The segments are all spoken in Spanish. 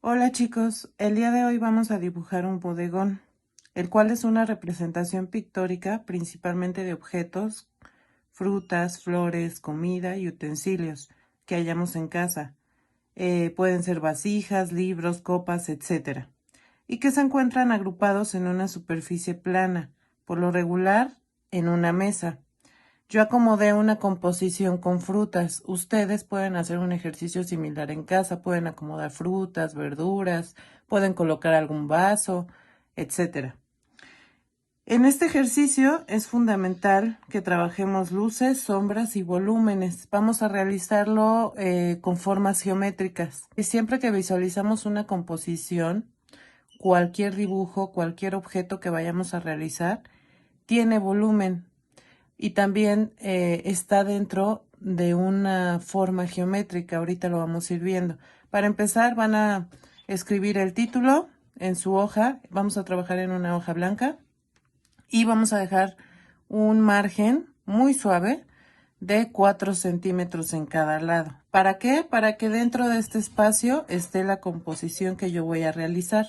Hola chicos, el día de hoy vamos a dibujar un bodegón, el cual es una representación pictórica principalmente de objetos, frutas, flores, comida y utensilios que hallamos en casa. Pueden ser vasijas, libros, copas, etc. Y que se encuentran agrupados en una superficie plana, por lo regular en una mesa. Yo acomodé una composición con frutas. Ustedes pueden hacer un ejercicio similar en casa. Pueden acomodar frutas, verduras, pueden colocar algún vaso, etc. En este ejercicio es fundamental que trabajemos luces, sombras y volúmenes. Vamos a realizarlo con formas geométricas. Y siempre que visualizamos una composición, cualquier dibujo, cualquier objeto que vayamos a realizar, tiene volumen. Y también está dentro de una forma geométrica. Ahorita lo vamos a ir viendo. Para empezar van a escribir el título en su hoja. Vamos a trabajar en una hoja blanca y vamos a dejar un margen muy suave de 4 centímetros en cada lado. ¿Para qué? Para que dentro de este espacio esté la composición que yo voy a realizar.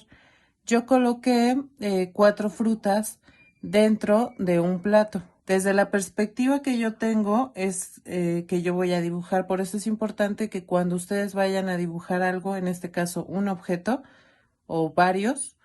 Yo coloqué 4 frutas dentro de un plato. Desde la perspectiva que yo tengo es que yo voy a dibujar. Por eso es importante que cuando ustedes vayan a dibujar algo, en este caso un objeto o varios,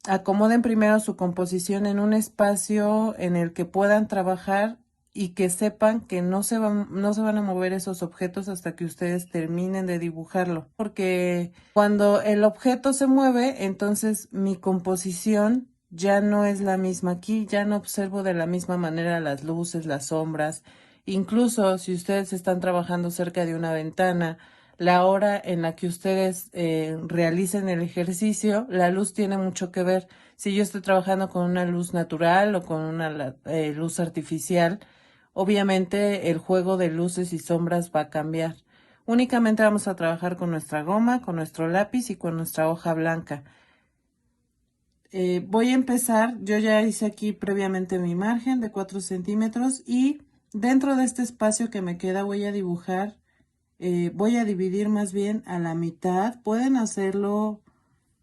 acomoden primero su composición en un espacio en el que puedan trabajar y que sepan que no se van a mover esos objetos hasta que ustedes terminen de dibujarlo. Porque cuando el objeto se mueve, entonces mi composición ya no es la misma. Aquí ya no observo de la misma manera las luces, las sombras. Incluso si ustedes están trabajando cerca de una ventana, la hora en la que ustedes realicen el ejercicio, la luz tiene mucho que ver. Si yo estoy trabajando con una luz natural o con una luz artificial, obviamente el juego de luces y sombras va a cambiar. Únicamente vamos a trabajar con nuestra goma, con nuestro lápiz y con nuestra hoja blanca. Voy a empezar, yo ya hice aquí previamente mi margen de 4 centímetros y dentro de este espacio que me queda voy a dibujar, voy a dividir más bien a la mitad. Pueden hacerlo,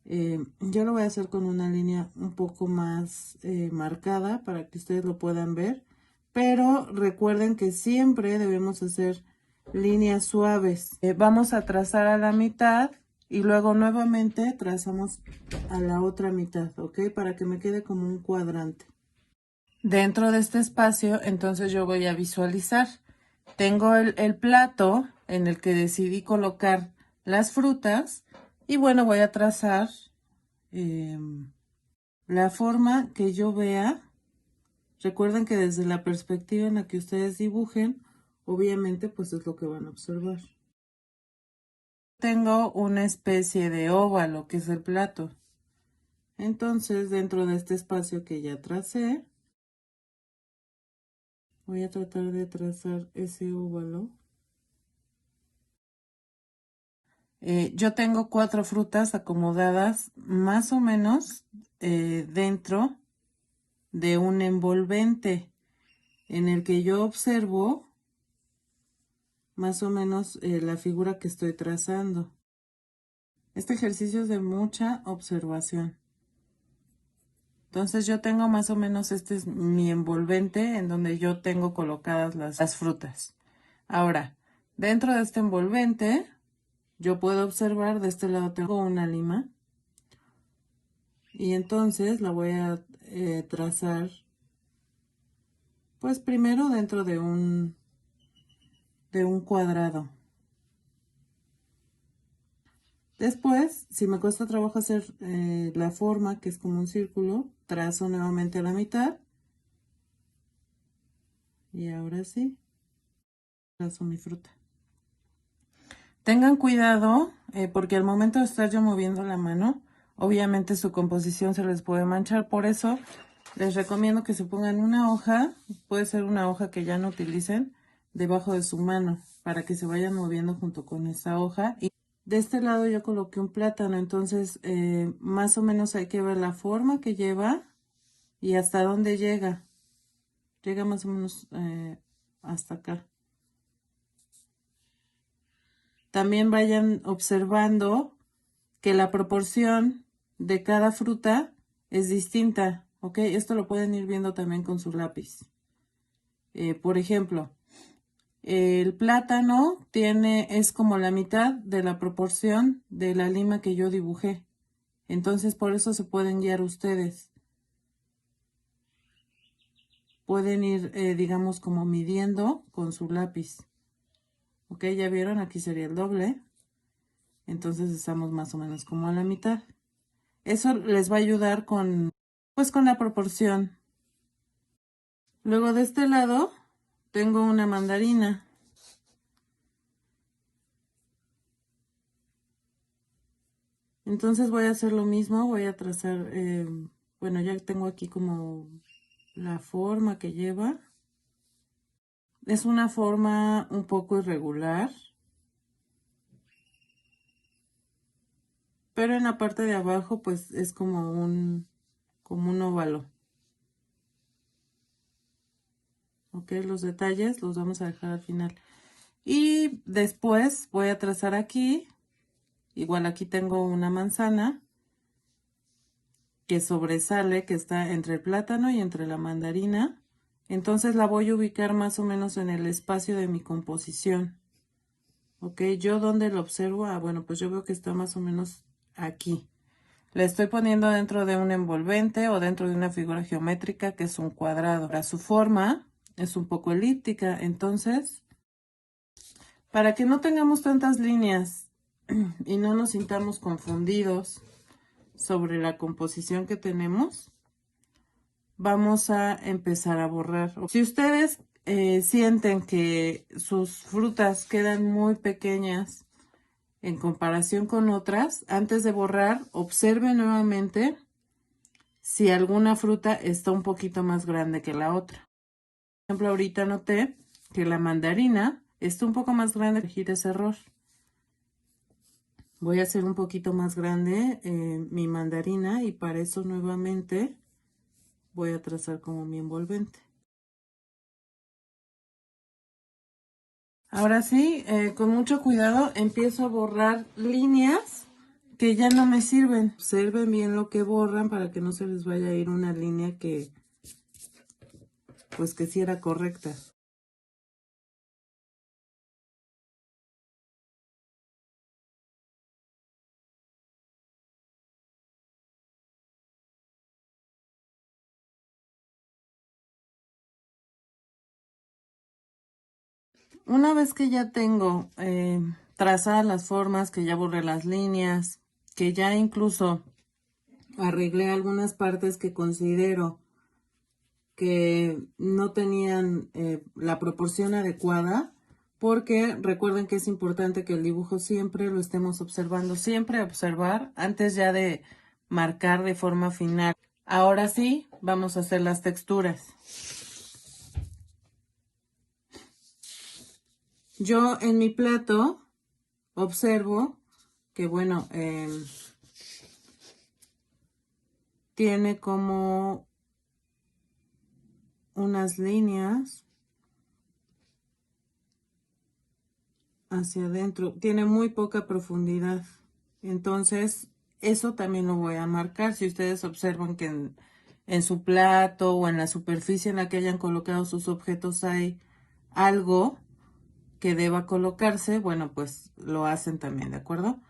yo lo voy a hacer con una línea un poco más marcada para que ustedes lo puedan ver, pero recuerden que siempre debemos hacer líneas suaves. Vamos a trazar a la mitad y luego nuevamente trazamos a la otra mitad, ¿ok? Para que me quede como un cuadrante. Dentro de este espacio, entonces yo voy a visualizar. Tengo el plato en el que decidí colocar las frutas y bueno, voy a trazar la forma que yo vea. Recuerden que desde la perspectiva en la que ustedes dibujen, obviamente pues es lo que van a observar. Tengo una especie de óvalo que es el plato. Entonces, dentro de este espacio que ya tracé, voy a tratar de trazar ese óvalo. Yo tengo 4 frutas acomodadas más o menos dentro de un envolvente en el que yo observo más o menos la figura que estoy trazando. Este ejercicio es de mucha observación. Entonces yo tengo más o menos, este es mi envolvente en donde yo tengo colocadas las frutas. Ahora, dentro de este envolvente, yo puedo observar, de este lado tengo una lima. Y entonces la voy a trazar, pues primero dentro de un cuadrado. Después, si me cuesta trabajo hacer la forma, que es como un círculo, trazo nuevamente a la mitad. Y ahora sí, trazo mi fruta. Tengan cuidado, porque al momento de estar yo moviendo la mano, obviamente su composición se les puede manchar. Por eso, les recomiendo que se pongan una hoja, puede ser una hoja que ya no utilicen, debajo de su mano, para que se vayan moviendo junto con esa hoja. Y de este lado yo coloqué un plátano, entonces más o menos hay que ver la forma que lleva y hasta dónde llega. Llega más o menos hasta acá. también vayan observando que la proporción de cada fruta es distinta, ¿ok? Esto lo pueden ir viendo también con su lápiz. Por ejemplo, el plátano es como la mitad de la proporción de la lima que yo dibujé. Entonces, por eso se pueden guiar ustedes. Pueden ir, digamos, como midiendo con su lápiz. Ok, ya vieron, aquí sería el doble. Entonces estamos más o menos como a la mitad. Eso les va a ayudar pues con la proporción. Luego de este lado tengo una mandarina. Entonces voy a hacer lo mismo, voy a trazar, bueno, ya tengo aquí como la forma que lleva. Es una forma un poco irregular, pero en la parte de abajo pues es como un óvalo. Ok, los detalles los vamos a dejar al final. Y después voy a trazar aquí, igual aquí tengo una manzana que sobresale, que está entre el plátano y entre la mandarina. Entonces la voy a ubicar más o menos en el espacio de mi composición. Ok, ¿yo dónde lo observo? Ah, bueno, pues yo veo que está más o menos aquí. La estoy poniendo dentro de un envolvente o dentro de una figura geométrica que es un cuadrado. Para su forma es un poco elíptica, entonces, para que no tengamos tantas líneas y no nos sintamos confundidos sobre la composición que tenemos, vamos a empezar a borrar. Si ustedes sienten que sus frutas quedan muy pequeñas en comparación con otras, antes de borrar, observen nuevamente si alguna fruta está un poquito más grande que la otra. Por ejemplo, ahorita noté que la mandarina está un poco más grande. Corregir ese error. Voy a hacer un poquito más grande mi mandarina y para eso nuevamente voy a trazar como mi envolvente. Ahora sí, con mucho cuidado empiezo a borrar líneas que ya no me sirven. Observen bien lo que borran para que no se les vaya a ir una línea que, pues que sí era correcta. Una vez que ya tengo trazadas las formas, que ya borré las líneas, que ya incluso arreglé algunas partes que considero que no tenían la proporción adecuada, porque recuerden que es importante que el dibujo siempre lo estemos observando, siempre observar antes ya de marcar de forma final. Ahora sí, vamos a hacer las texturas. Yo en mi plato observo que, bueno, tiene como unas líneas hacia adentro, tiene muy poca profundidad, entonces eso también lo voy a marcar. Si ustedes observan que en su plato o en la superficie en la que hayan colocado sus objetos hay algo que deba colocarse, bueno, pues lo hacen también, ¿de acuerdo?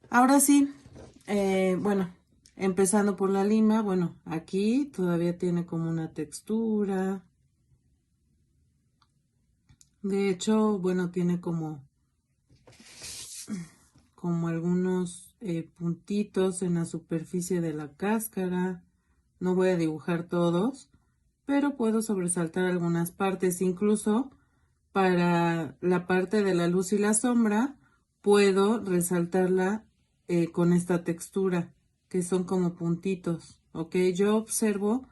Ahora sí, bueno, empezando por la lima, bueno, aquí todavía tiene como una textura. De hecho, bueno, tiene como algunos puntitos en la superficie de la cáscara. No voy a dibujar todos, pero puedo sobresaltar algunas partes. Incluso para la parte de la luz y la sombra, puedo resaltarla con esta textura, que son como puntitos, ¿ok? Yo observo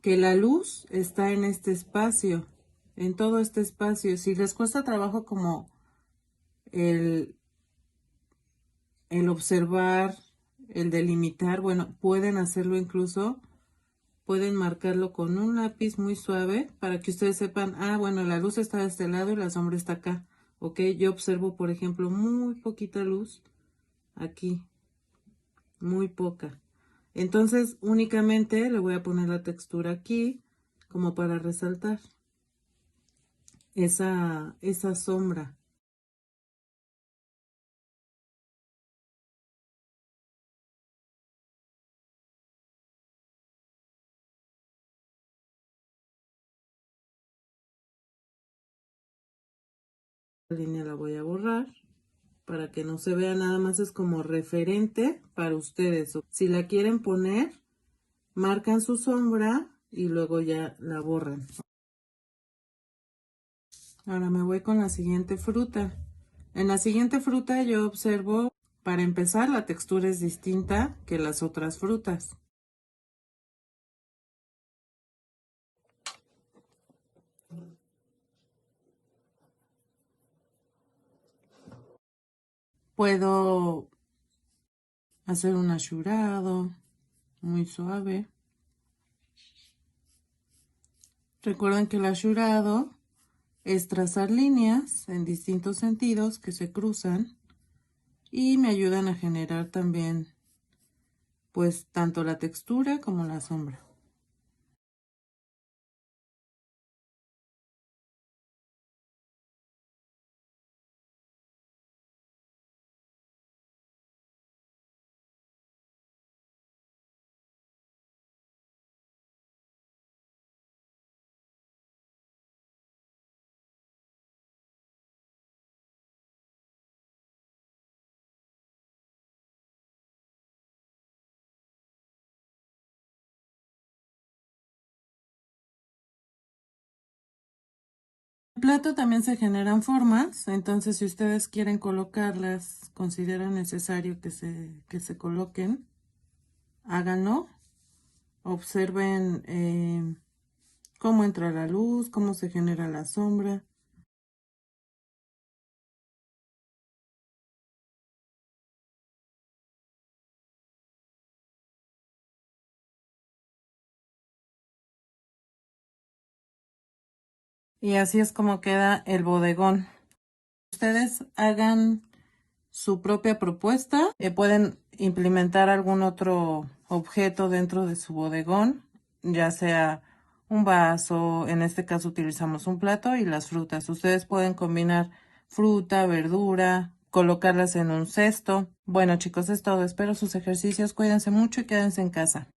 que la luz está en este espacio, en todo este espacio. Si les cuesta trabajo como el observar, el delimitar, bueno, pueden hacerlo incluso, pueden marcarlo con un lápiz muy suave para que ustedes sepan, ah, bueno, la luz está de este lado y la sombra está acá. ¿ok? Yo observo, por ejemplo, muy poquita luz aquí, muy poca. Entonces, únicamente le voy a poner la textura aquí, como para resaltar esa sombra. La línea la voy a borrar para que no se vea, nada más es como referente para ustedes. Si la quieren poner, marcan su sombra y luego ya la borran. Ahora me voy con la siguiente fruta. En la siguiente fruta yo observo, para empezar, la textura es distinta que las otras frutas. Puedo hacer un achurado muy suave. Recuerden que el achurado es trazar líneas en distintos sentidos que se cruzan y me ayudan a generar también, pues, tanto la textura como la sombra. En el plato también se generan formas, entonces si ustedes quieren colocarlas, consideran necesario que se coloquen, háganlo. Observen cómo entra la luz, cómo se genera la sombra. Y así es como queda el bodegón. Ustedes hagan su propia propuesta. Pueden implementar algún otro objeto dentro de su bodegón, ya sea un vaso, en este caso utilizamos un plato y las frutas. Ustedes pueden combinar fruta, verdura, colocarlas en un cesto. Bueno, chicos, es todo. Espero sus ejercicios. Cuídense mucho y quédense en casa.